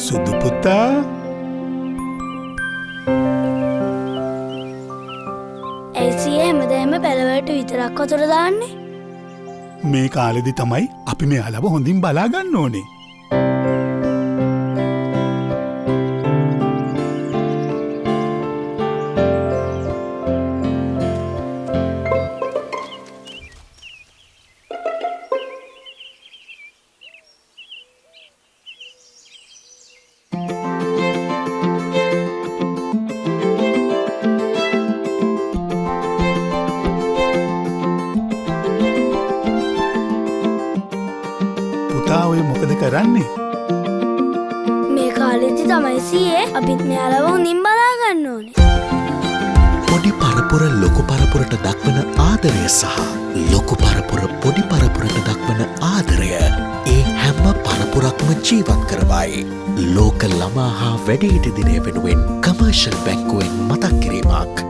සුදු පුතා ඇයි හැමදාම පැලවලට විතරක් වතුර දාන්නේ? මේ කාලෙදි තමයි අපි මෙයාලව හොඳින් බලා ගන්න ඕනේ. පුතා ඔය මොකද කරන්නේ? මේ කාලෙදි තමයි සීයේ අපිත් මෙයාලව හොඳින් බලා ගන්න ඕනේ. පොඩි පරපුර ලොකු පරපුරට දක්වන ආදරය සහ ලොකු පරපුර පොඩි පරපුරට දක්වන ආදරය ඒ හැම පරපුරක්ම ජීවත් කරවයි. ලෝක ළමා හා වැඩිහිටි දිනය වෙනුවෙන් කමර්ෂල් බැංකුවෙන් මතක් කිරීමක්.